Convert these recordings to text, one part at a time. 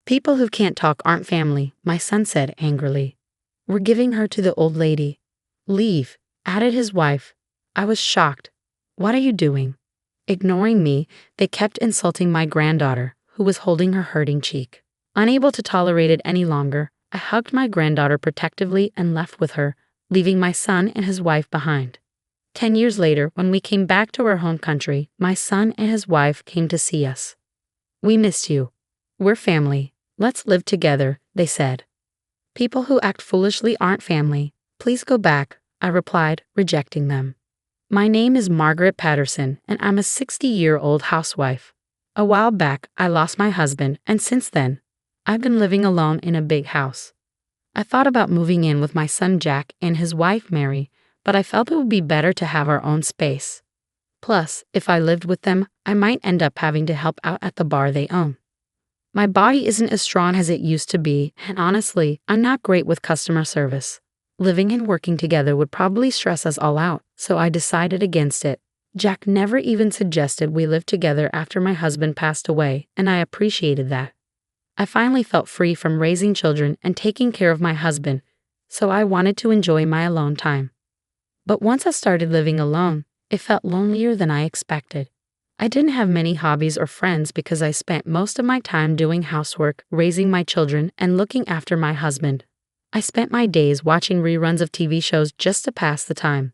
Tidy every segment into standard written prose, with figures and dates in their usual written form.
People who can't talk aren't family, my son said angrily. We're giving her to the old lady. Leave, added his wife. I was shocked. What are you doing? Ignoring me, they kept insulting my granddaughter, who was holding her hurting cheek. Unable to tolerate it any longer, I hugged my granddaughter protectively and left with her, leaving my son and his wife behind. 10 years later, when we came back to our home country, my son and his wife came to see us. We missed you. We're family. Let's live together, they said. People who act foolishly aren't family. Please go back, I replied, rejecting them. My name is Margaret Patterson, and I'm a 60-year-old housewife. A while back, I lost my husband, and since then, I've been living alone in a big house. I thought about moving in with my son Jack and his wife Mary, but I felt it would be better to have our own space. Plus, if I lived with them, I might end up having to help out at the bar they own. My body isn't as strong as it used to be, and honestly, I'm not great with customer service. Living and working together would probably stress us all out, so I decided against it. Jack never even suggested we live together after my husband passed away, and I appreciated that. I finally felt free from raising children and taking care of my husband, so I wanted to enjoy my alone time. But once I started living alone, it felt lonelier than I expected. I didn't have many hobbies or friends because I spent most of my time doing housework, raising my children, and looking after my husband. I spent my days watching reruns of TV shows just to pass the time.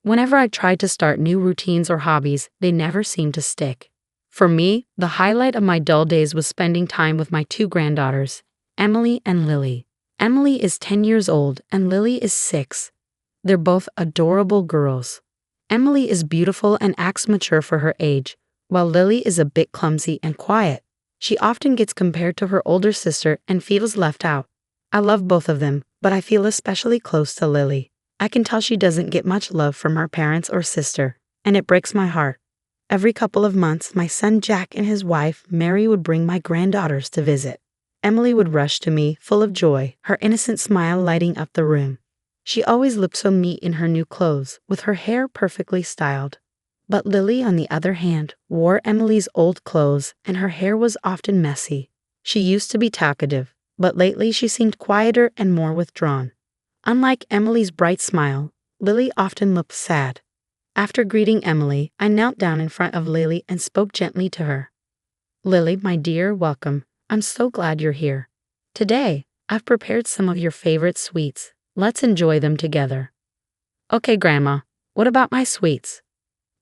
Whenever I tried to start new routines or hobbies, they never seemed to stick. For me, the highlight of my dull days was spending time with my two granddaughters, Emily and Lily. Emily is 10 years old and Lily is 6. They're both adorable girls. Emily is beautiful and acts mature for her age, while Lily is a bit clumsy and quiet. She often gets compared to her older sister and feels left out. I love both of them, but I feel especially close to Lily. I can tell she doesn't get much love from her parents or sister, and it breaks my heart. Every couple of months, my son Jack and his wife, Mary, would bring my granddaughters to visit. Emily would rush to me, full of joy, her innocent smile lighting up the room. She always looked so neat in her new clothes, with her hair perfectly styled. But Lily, on the other hand, wore Emily's old clothes, and her hair was often messy. She used to be talkative, but lately she seemed quieter and more withdrawn. Unlike Emily's bright smile, Lily often looked sad. After greeting Emily, I knelt down in front of Lily and spoke gently to her. Lily, my dear, welcome. I'm so glad you're here. Today, I've prepared some of your favorite sweets. Let's enjoy them together. Okay, Grandma, what about my sweets?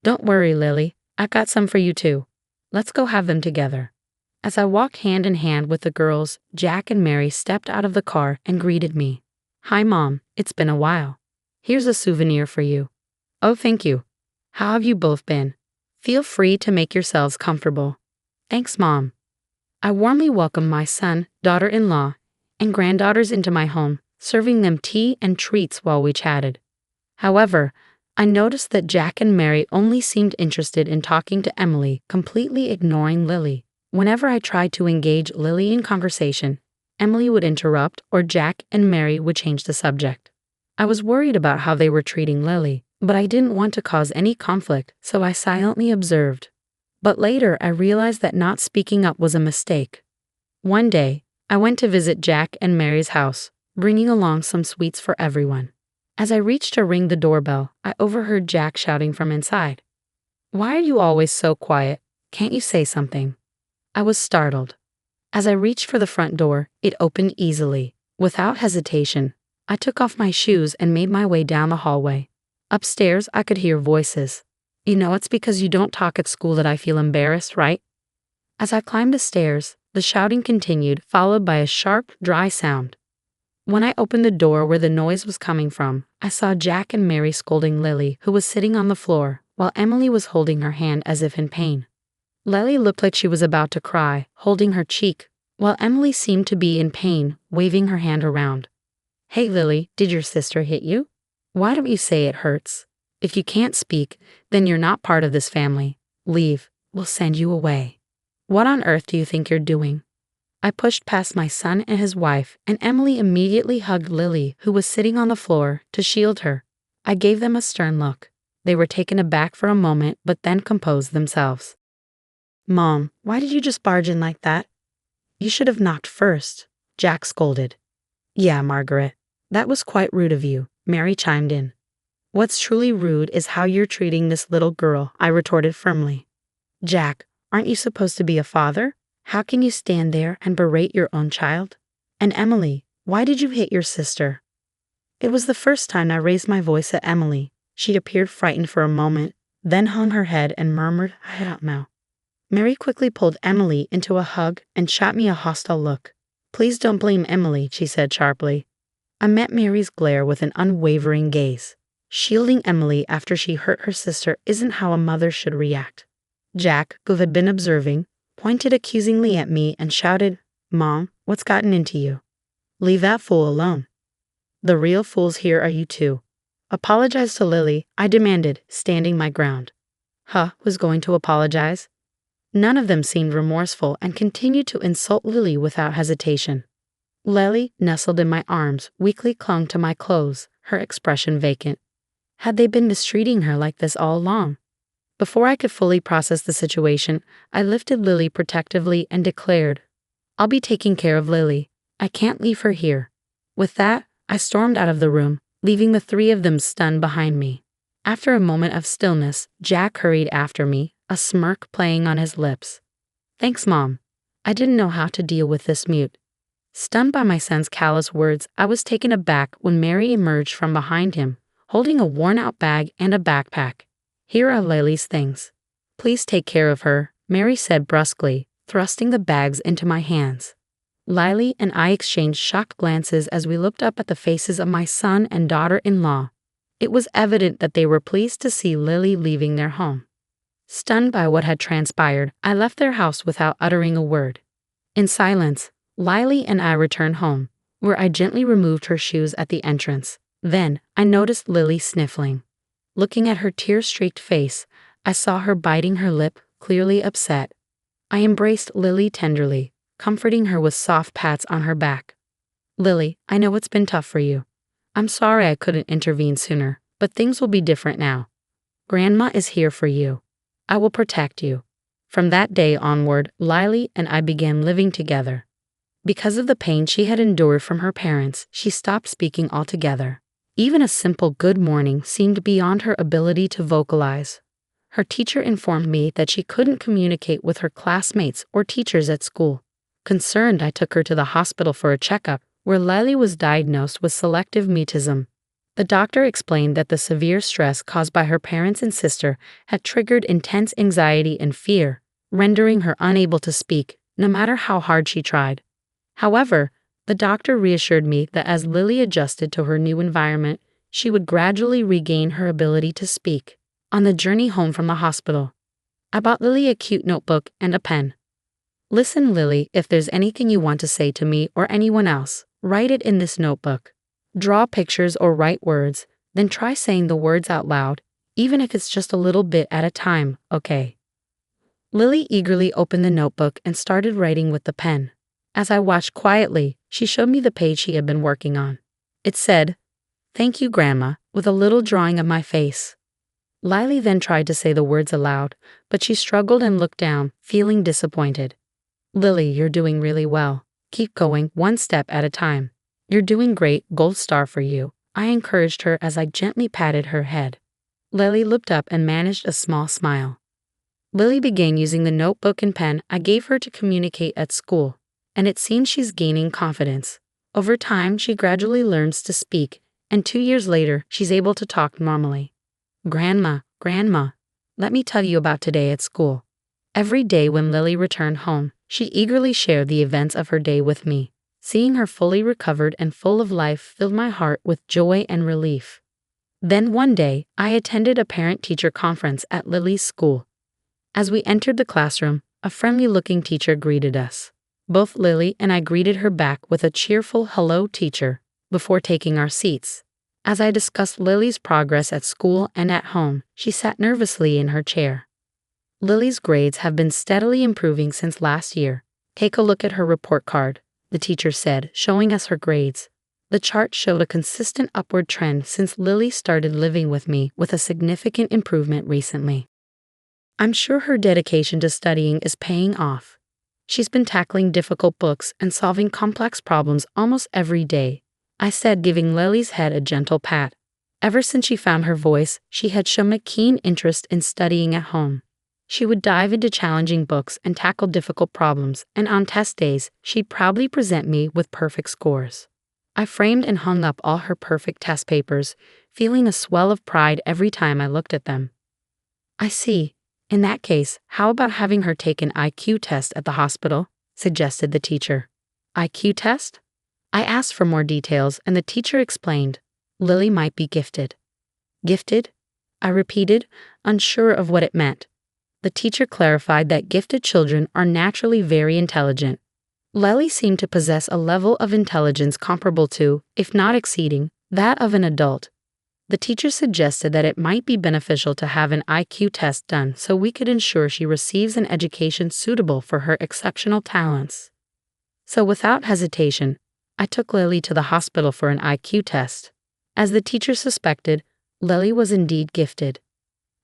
Don't worry, Lily, I've got some for you too. Let's go have them together. As I walked hand in hand with the girls, Jack and Mary stepped out of the car and greeted me. Hi, Mom, it's been a while. Here's a souvenir for you. Oh, thank you. How have you both been? Feel free to make yourselves comfortable. Thanks, Mom. I warmly welcomed my son, daughter-in-law, and granddaughters into my home, serving them tea and treats while we chatted. However, I noticed that Jack and Mary only seemed interested in talking to Emily, completely ignoring Lily. Whenever I tried to engage Lily in conversation, Emily would interrupt or Jack and Mary would change the subject. I was worried about how they were treating Lily, but I didn't want to cause any conflict, so I silently observed. But later I realized that not speaking up was a mistake. One day, I went to visit Jack and Mary's house, bringing along some sweets for everyone. As I reached to ring the doorbell, I overheard Jack shouting from inside. Why are you always so quiet? Can't you say something? I was startled. As I reached for the front door, it opened easily. Without hesitation, I took off my shoes and made my way down the hallway. Upstairs, I could hear voices. You know, it's because you don't talk at school that I feel embarrassed, right? As I climbed the stairs, the shouting continued, followed by a sharp, dry sound. When I opened the door where the noise was coming from, I saw Jack and Mary scolding Lily, who was sitting on the floor, while Emily was holding her hand as if in pain. Lily looked like she was about to cry, holding her cheek, while Emily seemed to be in pain, waving her hand around. Hey Lily, did your sister hit you? Why don't you say it hurts? If you can't speak, then you're not part of this family. Leave, we'll send you away. What on earth do you think you're doing? I pushed past my son and his wife, and Emily immediately hugged Lily, who was sitting on the floor, to shield her. I gave them a stern look. They were taken aback for a moment, but then composed themselves. Mom, why did you just barge in like that? You should have knocked first, Jack scolded. Yeah, Margaret. That was quite rude of you, Mary chimed in. What's truly rude is how you're treating this little girl, I retorted firmly. Jack, aren't you supposed to be a father? How can you stand there and berate your own child? And Emily, why did you hit your sister? It was the first time I raised my voice at Emily. She appeared frightened for a moment, then hung her head and murmured, I don't know. Mary quickly pulled Emily into a hug and shot me a hostile look. Please don't blame Emily, she said sharply. I met Mary's glare with an unwavering gaze. Shielding Emily after she hurt her sister isn't how a mother should react. Jack, who had been observing, pointed accusingly at me and shouted, Mom, what's gotten into you? Leave that fool alone. The real fools here are you two. Apologize to Lily, I demanded, standing my ground. Was going to apologize? None of them seemed remorseful and continued to insult Lily without hesitation. Lily, nestled in my arms, weakly clung to my clothes, her expression vacant. Had they been mistreating her like this all along? Before I could fully process the situation, I lifted Lily protectively and declared, I'll be taking care of Lily. I can't leave her here. With that, I stormed out of the room, leaving the three of them stunned behind me. After a moment of stillness, Jack hurried after me, a smirk playing on his lips. Thanks, Mom. I didn't know how to deal with this mute. Stunned by my son's callous words, I was taken aback when Mary emerged from behind him, holding a worn-out bag and a backpack. Here are Lily's things. Please take care of her, Mary said brusquely, thrusting the bags into my hands. Lily and I exchanged shocked glances as we looked up at the faces of my son and daughter-in-law. It was evident that they were pleased to see Lily leaving their home. Stunned by what had transpired, I left their house without uttering a word. In silence, Lily and I returned home, where I gently removed her shoes at the entrance. Then, I noticed Lily sniffling. Looking at her tear-streaked face, I saw her biting her lip, clearly upset. I embraced Lily tenderly, comforting her with soft pats on her back. Lily, I know it's been tough for you. I'm sorry I couldn't intervene sooner, but things will be different now. Grandma is here for you. I will protect you. From that day onward, Lily and I began living together. Because of the pain she had endured from her parents, she stopped speaking altogether. Even a simple good morning seemed beyond her ability to vocalize. Her teacher informed me that she couldn't communicate with her classmates or teachers at school. Concerned, I took her to the hospital for a checkup, where Lily was diagnosed with selective mutism. The doctor explained that the severe stress caused by her parents and sister had triggered intense anxiety and fear, rendering her unable to speak, no matter how hard she tried. However, the doctor reassured me that as Lily adjusted to her new environment, she would gradually regain her ability to speak. On the journey home from the hospital, I bought Lily a cute notebook and a pen. Listen, Lily, if there's anything you want to say to me or anyone else, write it in this notebook. Draw pictures or write words, then try saying the words out loud, even if it's just a little bit at a time, okay? Lily eagerly opened the notebook and started writing with the pen. As I watched quietly, she showed me the page she had been working on. It said, "Thank you, Grandma," with a little drawing of my face. Lily then tried to say the words aloud, but she struggled and looked down, feeling disappointed. "Lily, you're doing really well. Keep going, one step at a time. You're doing great, gold star for you," I encouraged her as I gently patted her head. Lily looked up and managed a small smile. Lily began using the notebook and pen I gave her to communicate at school, and it seems she's gaining confidence. Over time, she gradually learns to speak, and 2 years later, she's able to talk normally. Grandma, let me tell you about today at school. Every day when Lily returned home, she eagerly shared the events of her day with me. Seeing her fully recovered and full of life filled my heart with joy and relief. Then one day, I attended a parent-teacher conference at Lily's school. As we entered the classroom, a friendly-looking teacher greeted us. Both Lily and I greeted her back with a cheerful "Hello, teacher," before taking our seats. As I discussed Lily's progress at school and at home, she sat nervously in her chair. Lily's grades have been steadily improving since last year. Take a look at her report card, the teacher said, showing us her grades. The chart showed a consistent upward trend since Lily started living with me, with a significant improvement recently. I'm sure her dedication to studying is paying off. She's been tackling difficult books and solving complex problems almost every day, I said, giving Lily's head a gentle pat. Ever since she found her voice, she had shown a keen interest in studying at home. She would dive into challenging books and tackle difficult problems, and on test days, she'd proudly present me with perfect scores. I framed and hung up all her perfect test papers, feeling a swell of pride every time I looked at them. I see. In that case, how about having her take an IQ test at the hospital? Suggested the teacher. IQ test? I asked for more details, and the teacher explained. Lily might be gifted. Gifted? I repeated, unsure of what it meant. The teacher clarified that gifted children are naturally very intelligent. Lily seemed to possess a level of intelligence comparable to, if not exceeding, that of an adult. The teacher suggested that it might be beneficial to have an IQ test done so we could ensure she receives an education suitable for her exceptional talents. So without hesitation, I took Lily to the hospital for an IQ test. As the teacher suspected, Lily was indeed gifted.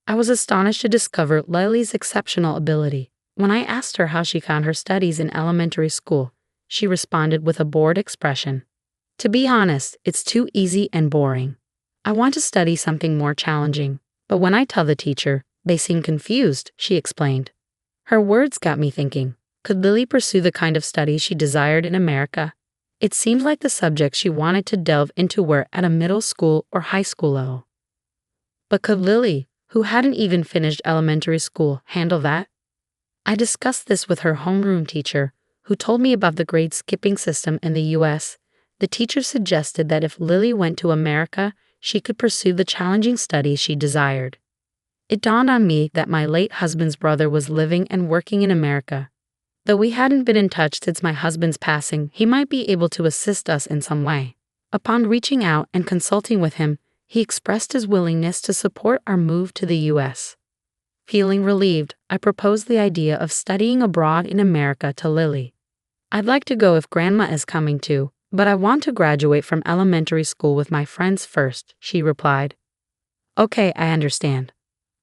I was astonished to discover Lily's exceptional ability. When I asked her how she found her studies in elementary school, she responded with a bored expression. To be honest, it's too easy and boring. I want to study something more challenging, but when I tell the teacher, they seem confused, she explained. Her words got me thinking, could Lily pursue the kind of studies she desired in America? It seemed like the subject she wanted to delve into were at a middle school or high school level. But could Lily, who hadn't even finished elementary school, handle that? I discussed this with her homeroom teacher, who told me about the grade skipping system in the U.S. The teacher suggested that if Lily went to America, she could pursue the challenging studies she desired. It dawned on me that my late husband's brother was living and working in America. Though we hadn't been in touch since my husband's passing, he might be able to assist us in some way. Upon reaching out and consulting with him, he expressed his willingness to support our move to the U.S. Feeling relieved, I proposed the idea of studying abroad in America to Lily. I'd like to go if Grandma is coming too, but I want to graduate from elementary school with my friends first, she replied. Okay, I understand.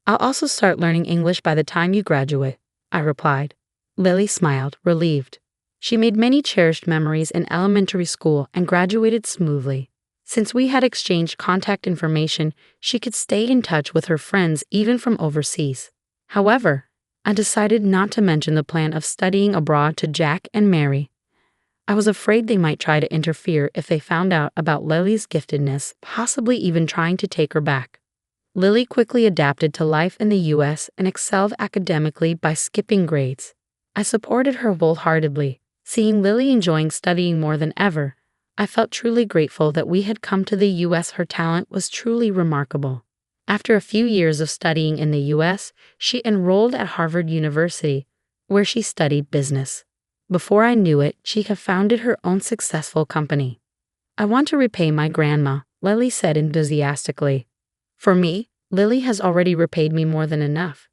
I'll also start learning English by the time you graduate, I replied. Lily smiled, relieved. She made many cherished memories in elementary school and graduated smoothly. Since we had exchanged contact information, she could stay in touch with her friends even from overseas. However, I decided not to mention the plan of studying abroad to Jack and Mary. I was afraid they might try to interfere if they found out about Lily's giftedness, possibly even trying to take her back. Lily quickly adapted to life in the U.S. and excelled academically by skipping grades. I supported her wholeheartedly. Seeing Lily enjoying studying more than ever, I felt truly grateful that we had come to the U.S. Her talent was truly remarkable. After a few years of studying in the U.S., she enrolled at Harvard University, where she studied business. Before I knew it, she had founded her own successful company. I want to repay my grandma, Lily said enthusiastically. For me, Lily has already repaid me more than enough.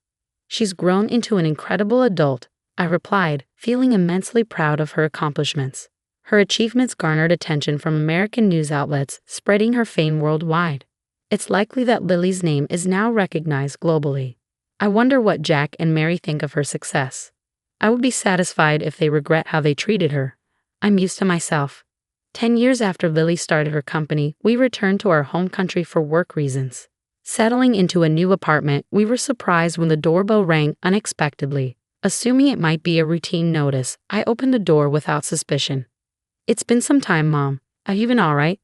She's grown into an incredible adult, I replied, feeling immensely proud of her accomplishments. Her achievements garnered attention from American news outlets, spreading her fame worldwide. It's likely that Lily's name is now recognized globally. I wonder what Jack and Mary think of her success. I would be satisfied if they regret how they treated her. I'm used to myself. 10 years after Lily started her company, we returned to our home country for work reasons. Settling into a new apartment, we were surprised when the doorbell rang unexpectedly. Assuming it might be a routine notice, I opened the door without suspicion. It's been some time, Mom. Are you been all right?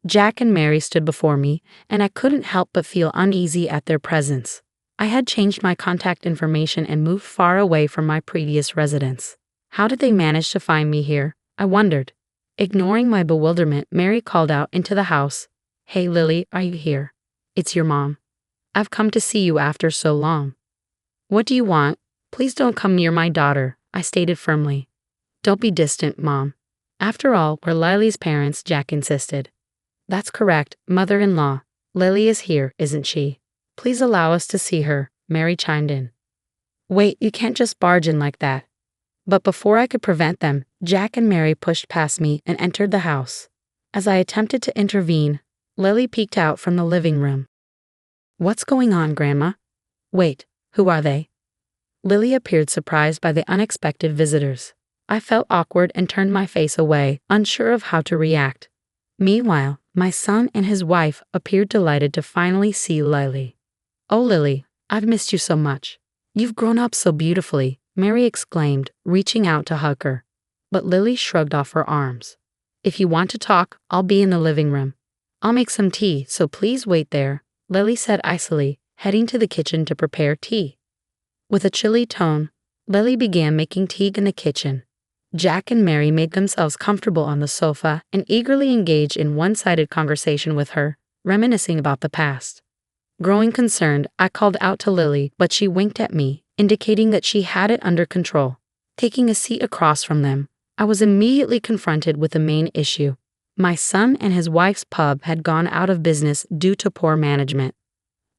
Jack and Mary stood before me, and I couldn't help but feel uneasy at their presence. I had changed my contact information and moved far away from my previous residence. How did they manage to find me here? I wondered. Ignoring my bewilderment, Mary called out into the house. Hey Lily, are you here? It's your mom. I've come to see you after so long. What do you want? Please don't come near my daughter, I stated firmly. Don't be distant, Mom. After all, we're Lily's parents, Jack insisted. That's correct, mother-in-law. Lily is here, isn't she? Please allow us to see her, Mary chimed in. Wait, you can't just barge in like that. But before I could prevent them, Jack and Mary pushed past me and entered the house. As I attempted to intervene, Lily peeked out from the living room. What's going on, Grandma? Wait, who are they? Lily appeared surprised by the unexpected visitors. I felt awkward and turned my face away, unsure of how to react. Meanwhile, my son and his wife appeared delighted to finally see Lily. "Oh, Lily, I've missed you so much. You've grown up so beautifully," Mary exclaimed, reaching out to hug her. But Lily shrugged off her arms. "If you want to talk, I'll be in the living room. I'll make some tea, so please wait there," Lily said icily, heading to the kitchen to prepare tea. With a chilly tone, Lily began making tea in the kitchen. Jack and Mary made themselves comfortable on the sofa and eagerly engaged in one-sided conversation with her, reminiscing about the past. Growing concerned, I called out to Lily, but she winked at me, indicating that she had it under control. Taking a seat across from them, I was immediately confronted with the main issue. My son and his wife's pub had gone out of business due to poor management.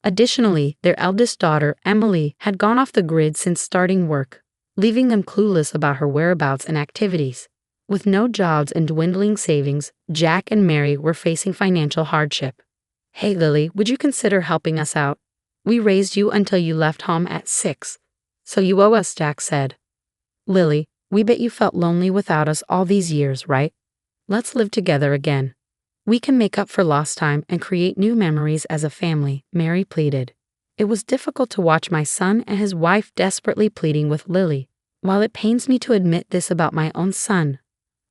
Additionally, their eldest daughter, Emily, had gone off the grid since starting work, leaving them clueless about her whereabouts and activities. With no jobs and dwindling savings, Jack and Mary were facing financial hardship. "Hey Lily, would you consider helping us out? We raised you until you left home at 6, so you owe us," Jack said. "Lily, we bet you felt lonely without us all these years, right? Let's live together again. We can make up for lost time and create new memories as a family," Mary pleaded. It was difficult to watch my son and his wife desperately pleading with Lily. While it pains me to admit this about my own son,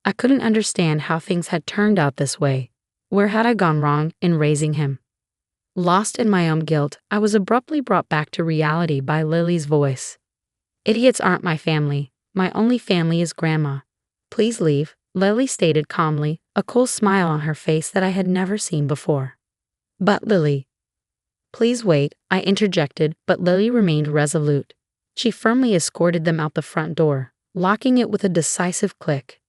I couldn't understand how things had turned out this way. Where had I gone wrong in raising him? Lost in my own guilt, I was abruptly brought back to reality by Lily's voice. "Idiots aren't my family. My only family is Grandma. Please leave," Lily stated calmly, a cool smile on her face that I had never seen before. "But Lily..." "Please wait," I interjected, but Lily remained resolute. She firmly escorted them out the front door, locking it with a decisive click.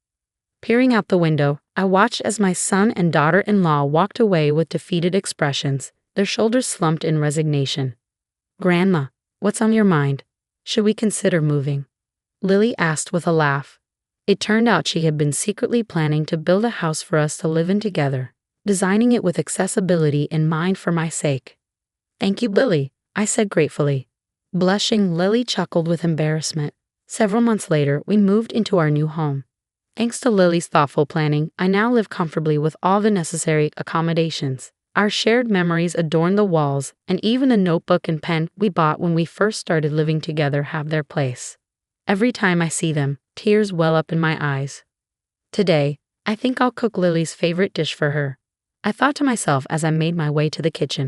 Peering out the window, I watched as my son and daughter-in-law walked away with defeated expressions, their shoulders slumped in resignation. "Grandma, what's on your mind? Should we consider moving?" Lily asked with a laugh. It turned out she had been secretly planning to build a house for us to live in together, designing it with accessibility in mind for my sake. "Thank you, Lily," I said gratefully. Blushing, Lily chuckled with embarrassment. Several months later, we moved into our new home. Thanks to Lily's thoughtful planning, I now live comfortably with all the necessary accommodations. Our shared memories adorn the walls, and even the notebook and pen we bought when we first started living together have their place. Every time I see them, tears well up in my eyes. Today, I think I'll cook Lily's favorite dish for her, I thought to myself as I made my way to the kitchen.